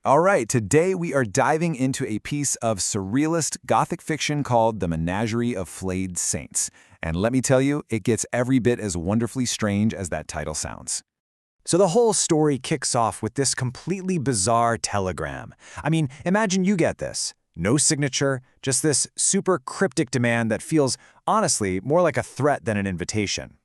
All right, today we are diving into a piece of surrealist Gothic fiction called The Menagerie of Flayed Saints. And let me tell you, it gets every bit as wonderfully strange as that title sounds. So the whole story kicks off with this completely bizarre telegram. I mean, imagine you get this. No signature, just this super cryptic demand that feels, honestly, more like a threat than an invitation.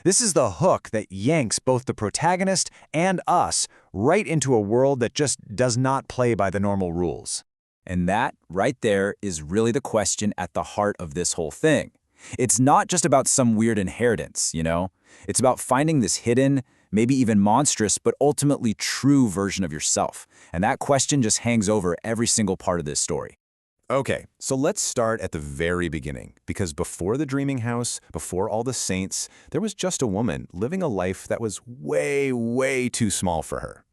This is the hook that yanks both the protagonist and us right into a world that just does not play by the normal rules. And that, right there, is really the question at the heart of this whole thing. It's not just about some weird inheritance, you know? It's about finding this hidden, maybe even monstrous, but ultimately true version of yourself. And that question just hangs over every single part of this story. Okay, so let's start at the very beginning, because before the dreaming house, before all the saints, there was just a woman living a life that was way, way too small for her.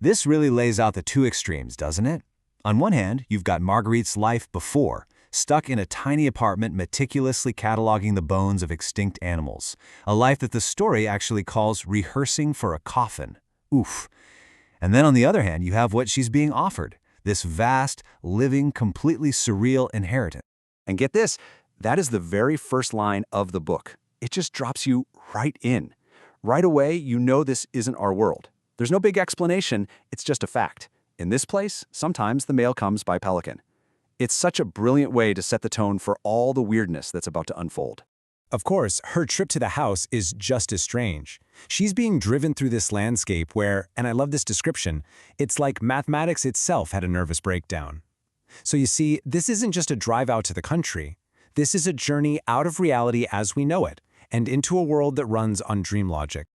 This really lays out the two extremes, doesn't it? On one hand, you've got Marguerite's life before, stuck in a tiny apartment meticulously cataloging the bones of extinct animals, a life that the story actually calls rehearsing for a coffin. Oof. And then on the other hand, you have what she's being offered, this vast, living, completely surreal inheritance. And get this, that is the very first line of the book. It just drops you right in. Right away, you know this isn't our world. There's no big explanation, it's just a fact. In this place, sometimes the mail comes by pelican. It's such a brilliant way to set the tone for all the weirdness that's about to unfold. Of course, her trip to the house is just as strange. She's being driven through this landscape where, and I love this description, it's like mathematics itself had a nervous breakdown. So you see, this isn't just a drive out to the country. This is a journey out of reality as we know it, and into a world that runs on dream logic.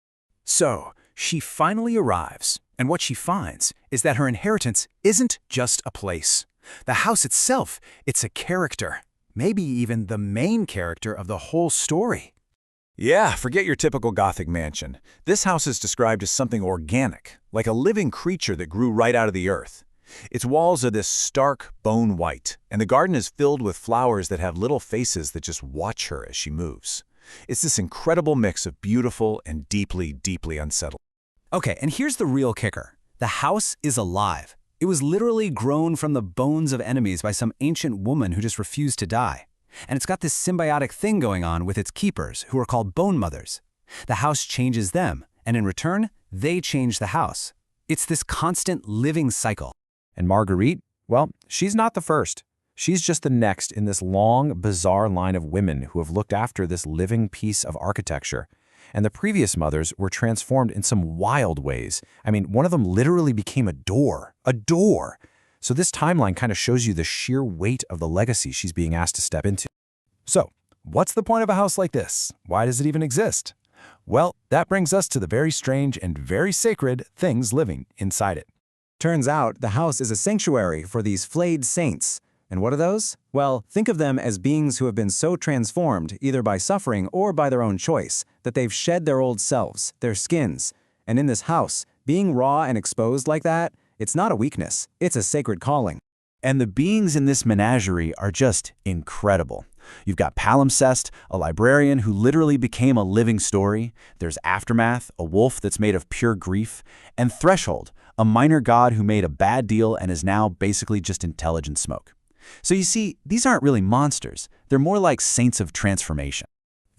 So, she finally arrives, and what she finds is that her inheritance isn't just a place. The house itself, it's a character. Maybe even the main character of the whole story. Yeah, forget your typical Gothic mansion. This house is described as something organic, like a living creature that grew right out of the earth. Its walls are this stark bone white, and the garden is filled with flowers that have little faces that just watch her as she moves. It's this incredible mix of beautiful and deeply, deeply unsettling. Okay, and here's the real kicker. The house is alive. It was literally grown from the bones of enemies by some ancient woman who just refused to die. And it's got this symbiotic thing going on with its keepers, who are called bone mothers. The house changes them, and in return, they change the house. It's this constant living cycle. And Marguerite, well, she's not the first. She's just the next in this long, bizarre line of women who have looked after this living piece of architecture. And the previous mothers were transformed in some wild ways. I mean, one of them literally became a door. A door! So this timeline kind of shows you the sheer weight of the legacy she's being asked to step into. So, what's the point of a house like this? Why does it even exist? Well, that brings us to the very strange and very sacred things living inside it. Turns out the house is a sanctuary for these flayed saints. And what are those? Well, think of them as beings who have been so transformed, either by suffering or by their own choice, that they've shed their old selves, their skins. And in this house, being raw and exposed like that, it's not a weakness, it's a sacred calling. And the beings in this menagerie are just incredible. You've got palimpsest, a librarian who literally became a living story. There's Aftermath, a wolf that's made of pure grief. And Threshold, a minor god who made a bad deal and is now basically just intelligent smoke. So you see, these aren't really monsters. They're more like saints of transformation.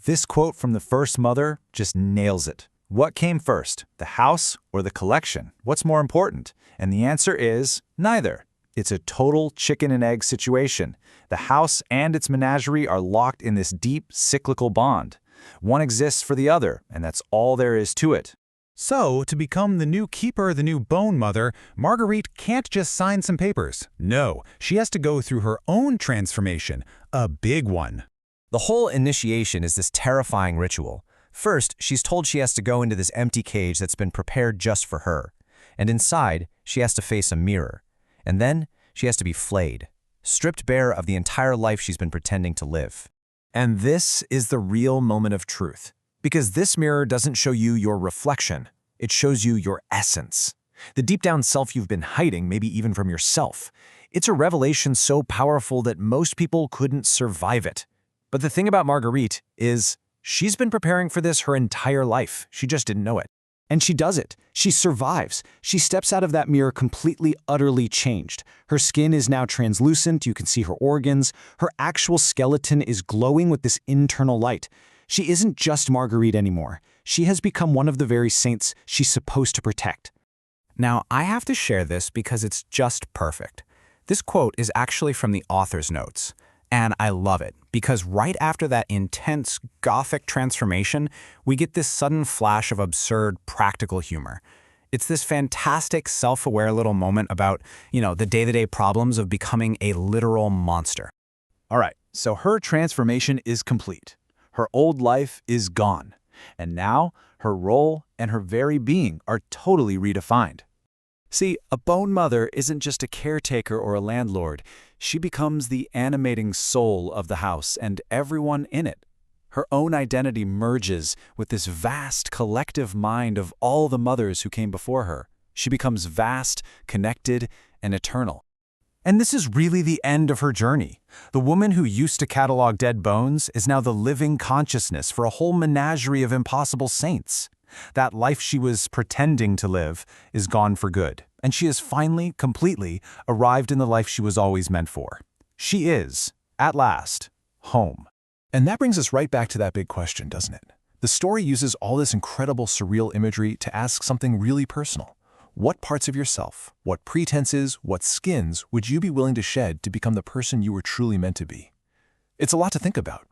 This quote from the first mother just nails it. What came first, the house or the collection? What's more important? And the answer is neither. It's a total chicken and egg situation. The house and its menagerie are locked in this deep, cyclical bond. One exists for the other, and that's all there is to it. So, to become the new keeper, the new bone mother, Marguerite can't just sign some papers. No, she has to go through her own transformation, a big one. The whole initiation is this terrifying ritual. First, she's told she has to go into this empty cage that's been prepared just for her. And inside, she has to face a mirror. And then, she has to be flayed, stripped bare of the entire life she's been pretending to live. And this is the real moment of truth. Because this mirror doesn't show you your reflection, it shows you your essence. The deep down self you've been hiding, maybe even from yourself. It's a revelation so powerful that most people couldn't survive it. But the thing about Marguerite is, she's been preparing for this her entire life. She just didn't know it. And she does it. She survives. She steps out of that mirror completely, utterly changed. Her skin is now translucent. You can see her organs. Her actual skeleton is glowing with this internal light. She isn't just Marguerite anymore. She has become one of the very saints she's supposed to protect. Now, I have to share this because it's just perfect. This quote is actually from the author's notes. And I love it, because right after that intense Gothic transformation, we get this sudden flash of absurd practical humor. It's this fantastic, self-aware little moment about, the day-to-day problems of becoming a literal monster. All right, so her transformation is complete. Her old life is gone. And now, her role and her very being are totally redefined. See, a bone mother isn't just a caretaker or a landlord. She becomes the animating soul of the house and everyone in it. Her own identity merges with this vast collective mind of all the mothers who came before her. She becomes vast, connected, and eternal. And this is really the end of her journey. The woman who used to catalog dead bones is now the living consciousness for a whole menagerie of impossible saints. That life she was pretending to live is gone for good, and she has finally, completely, arrived in the life she was always meant for. She is, at last, home. And that brings us right back to that big question, doesn't it? The story uses all this incredible surreal imagery to ask something really personal. What parts of yourself, what pretenses, what skins would you be willing to shed to become the person you were truly meant to be? It's a lot to think about,